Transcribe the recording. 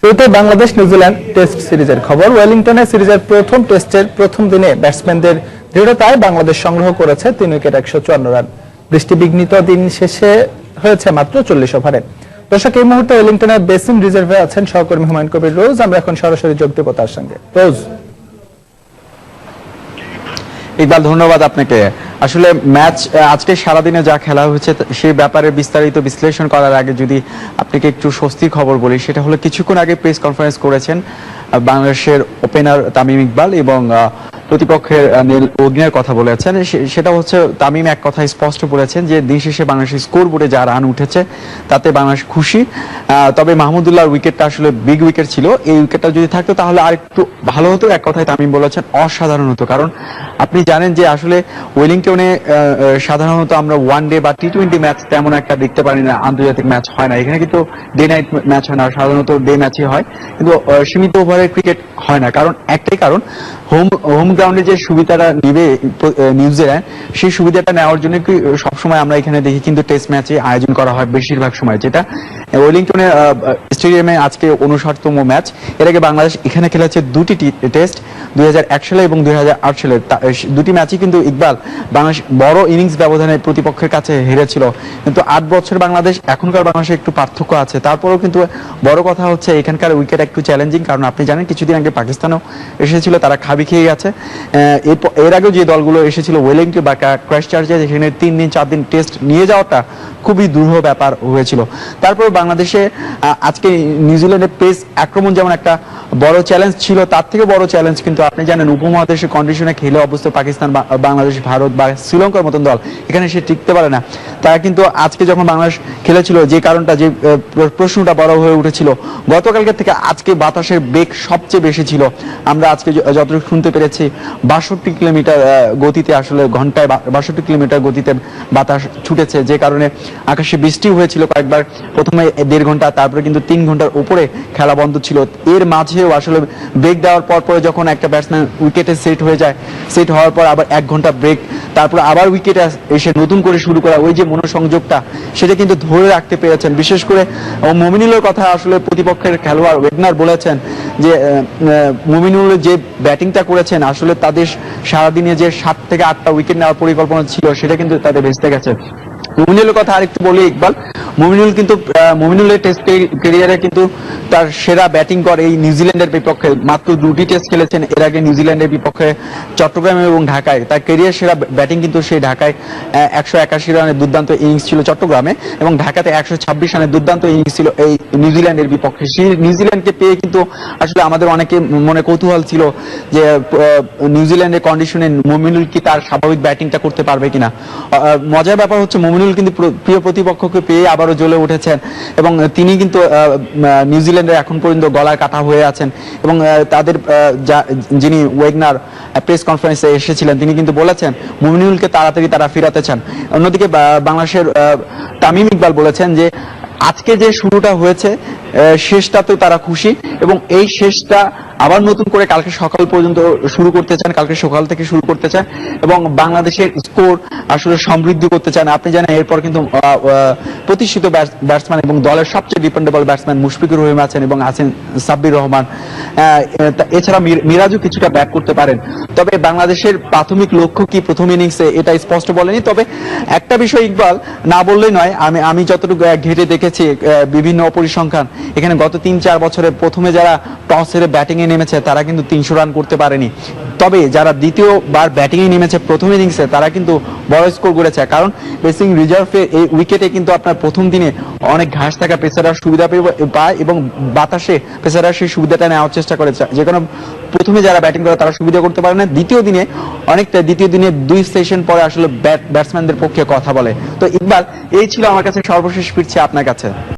শুরুতে Bangladesh New Zealand test সিরিজের খবর। ওয়েলিংটনে সিরিজের প্রথম টেস্টের প্রথম দিনে ব্যাটসম্যানদের দৃঢ়তায় বাংলাদেশ সংগ্রহ করেছে 3 উইকেট 154 রান। বৃষ্টিবিঘ্নিত দিন শেষে হয়েছে মাত্র 40 ওভারে। দর্শক, এই মুহূর্তে ওয়েলিংটনের বেসিন রিজার্ভে আছেন সহকর্মী হুমায়ুন কবির রোজ। আমরা এখন সরাসরি যোগ দেব তার সঙ্গে। রোজ। ইকবাল, ধন্যবাদ আপনাকে। আসলে ম্যাচ আজকে সারাদিনে যা খেলা হয়েছে সেই ব্যাপারে বিস্তারিত বিশ্লেষণ করার আগে যদি আপনাকে একটু স্বস্তির খবর বলি, সেটা হলো কিছুক্ষণ আগে প্রেস কনফারেন্স করেছেন বাংলাদেশের ওপেনার তামিম ইকবাল এবং প্রতিপক্ষের নীল অগ্নির কথা বলেছেন। সেটা হচ্ছে তামিম এক কথায় স্পষ্ট বলেছেন যে দিন শেষে বাংলাদেশের স্কোর বোর্ডে যা রান উঠেছে তাতে বাংলাদেশ খুশি। তবে মাহমুদুল্লাহর উইকেটটা আসলে বিগ উইকেট ছিল, এই উইকেটটা যদি থাকতো তাহলে আর একটু ভালো হতো। এক কথায় তামিম বলেছেন অসাধারণ হতো। কারণ আপনি জানেন যে আসলে ওয়েলিংটনে সাধারণত আমরা ওয়ান ডে বা টি-20 ম্যাচ তেমন একটা দেখতে পারি না, আন্তর্জাতিক ম্যাচ হয় না। এখানে কিন্তু ডে নাইট ম্যাচ হয় না, সাধারণত ডে ম্যাচই হয়, কিন্তু সীমিত ওভারের ক্রিকেট হয় না। কারণ একটাই কারণ, হোম গ্রাউন্ডে যে সুবিধাটা নিবে নিউজিল্যান্ড, সেই সুবিধাটা নেওয়ার জন্য কি সবসময় আমরা এখানে দেখি কিন্তু টেস্ট ম্যাচে আয়োজন করা হয় বেশিরভাগ সময়, যেটা ওয়েলিংটনে স্টেডিয়ামে আজকে 59তম ম্যাচ। এর আগে বাংলাদেশ এখানে খেলেছে দুটি টেস্ট, 2001 সালে এবং 2008 সালে। দুটি ম্যাচই কিন্তু ইকবাল বাংলাদেশ বড় ইনিংস ব্যবধানে প্রতিপক্ষের কাছে হেরেছিল। কিন্তু 8 বছর বাংলাদেশ, এখনকার বাংলাদেশে একটু পার্থক্য আছে। তারপরেও কিন্তু বড় কথা হচ্ছে এখানকার উইকেট একটু চ্যালেঞ্জিং। কারণ আপনি জানেন কিছুদিন আগে পাকিস্তানও এসেছিল, তারা খাবি খেয়ে গেছে। এর আগেও যে দলগুলো এসেছিল ওয়েলিংটন বা ক্রাইস্টচার্চে, যেখানে 3 দিন 4 দিন টেস্ট নিয়ে যাওয়াটা খুবই দুরূহ ব্যাপার হয়েছিল। তারপর বাংলাদেশে আজকে নিউজিল্যান্ডের পেস আক্রমণ যেমন একটা বড় চ্যালেঞ্জ ছিল, তার থেকে বড় চ্যালেঞ্জ কিন্তু আপনি জানেন উপমহাদেশের কন্ডিশনে খেলে অবস্থা পাকিস্তান, বাংলাদেশ, ভারত বা শ্রীলঙ্কার মতন দল এখানে সে টিকতে পারে না। তারা কিন্তু আজকে যখন বাংলাদেশ খেলেছিল, যে কারণটা, যে প্রশ্নটা বড় হয়ে উঠেছিল, গতকালকে থেকে আজকে বাতাসের বেগ সবচেয়ে বেশি ছিল। আমরা আজকে যতটুকু শুনতে পেরেছি 62 কিলোমিটার গতিতে, আসলে ঘন্টায় 62 কিলোমিটার গতিতে বাতাস ছুটেছে, যে কারণে আকাশে বৃষ্টি হয়েছিল কয়েকবার। প্রথমে 1.5 ঘন্টা, তারপরে কিন্তু 3 ঘন্টার উপরে খেলা বন্ধ ছিল। এর মাঝেও আসলে ব্রেক দেওয়ার পরে যখন একটা ব্যাটসম্যান উইকেটে সেট হয়ে যায়, সেট হওয়ার পর আবার 1 ঘন্টা ব্রেক, তারপর আবার উইকেটে এসে নতুন করে শুরু করা, ওই যে মনোসংযোগটা, সেটা কিন্তু ধরে রাখতে পেরেছেন। বিশেষ করে মুমিনুলের কথা আসলে প্রতিপক্ষের খেলোয়াড় ওয়েগনার বলেছেন যে মুমিনুল যে ব্যাটিংটা করেছেন, আসলে তাদের সারাদিনে যে 7 থেকে 8টা উইকেট নেওয়ার পরিকল্পনা ছিল, সেটা কিন্তু তাদের ভেস্তে গেছে। মুমিনুলের কথা আরেকটু বলি ইকবাল, মুমিনুলের টেস্ট ক্যারিয়ারে কিন্তু তার সেরা ব্যাটিং করে এই নিউজিল্যান্ডের বিপক্ষে। মাত্র 2টি টেস্ট খেলেছেন এর আগে নিউজিল্যান্ডের বিপক্ষে, চট্টগ্রামে এবং ঢাকায়। তার ক্যারিয়ার সেরা ব্যাটিং কিন্তু সেই ঢাকায় 181 রানের দুর্দান্ত ইনিংস ছিল চট্টগ্রামে, এবং ঢাকাতে 126 রানের দুর্দান্ত ইনিংস ছিল এই নিউজিল্যান্ডের বিপক্ষে। সেই নিউজিল্যান্ডকে পেয়ে কিন্তু আসলে আমাদের অনেকে মনে কৌতূহল ছিল যে নিউজিল্যান্ডের কন্ডিশনে মুমিনুল কি তার স্বাভাবিক ব্যাটিংটা করতে পারবে কিনা। মজার ব্যাপার হচ্ছে মুমিনুল কিন্তু প্রিয় প্রতিপক্ষকে পেয়ে আবারও জ্বলে উঠেছেন, এবং তিনি কিন্তু নিউজিল্যান্ডের এখন পর্যন্ত গলার কাটা হয়ে আছেন। এবং তাদের যিনি ওয়েগনার প্রেস কনফারেন্সে এসেছিলেন, তিনি কিন্তু বলেছেন মুমিনুলকে তাড়াতাড়ি তারা ফিরাতে চান। অন্যদিকে বাংলাদেশের তামিম ইকবাল বলেছেন যে আজকে যে শুরুটা হয়েছে, শেষটাতেও তারা খুশি, এবং এই শেষটা আবার নতুন করে কালকে সকাল পর্যন্ত শুরু করতে চান, কালকে সকাল থেকে শুরু করতে চান, এবং বাংলাদেশের স্কোর আসলে সমৃদ্ধি করতে চান। আপনি জানেন এরপর কিন্তু প্রতিষ্ঠিত ব্যাটসম্যান এবং দলের সবচেয়ে ডিপেন্ডেবল ব্যাটসম্যান মুশফিকুর রহিম আছেন এবং আছেন সাব্বির রহমান। এছাড়া মিরাজও কিছুটা ব্যাট করতে পারেন। তবে বাংলাদেশের প্রাথমিক লক্ষ্য কি প্রথম ইনিংসে, এটা স্পষ্ট বলেনি। তবে একটা বিষয় ইকবাল না বললেই নয়, আমি যতটুকু ঘেটে দেখেছি বিভিন্ন পরিসংখ্যান, এখানে গত 3-4 বছরে প্রথমে যারা টস হেরে ব্যাটিং এ নেমেছে তারা কিন্তু 300 রান করতে পারেনি। তবে যারা দ্বিতীয়বার ব্যাটিং এ নেমেছে প্রথম ইনিংসে, তারা কিন্তু বড় স্কোর করেছে। কারণ বেসিং রিজার্ভে এই উইকেটে কিন্তু আপনার প্রথম দিনে অনেক ঘাস থাকা পেসাররা সুবিধা পায়, এবং বাতাসে পেসাররা সেই সুবিধাটা নেওয়ার চেষ্টা করেছে, যে কারণে প্রথমে যারা ব্যাটিং করে তারা সুবিধা করতে পারে না। দ্বিতীয় দিনে 2 সেশন পরে আসলে ব্যাটসম্যানদের পক্ষে কথা বলে। তো ইকবাল, এই ছিল আমার কাছে সর্বশেষ, ফিরছে আপনার কাছে।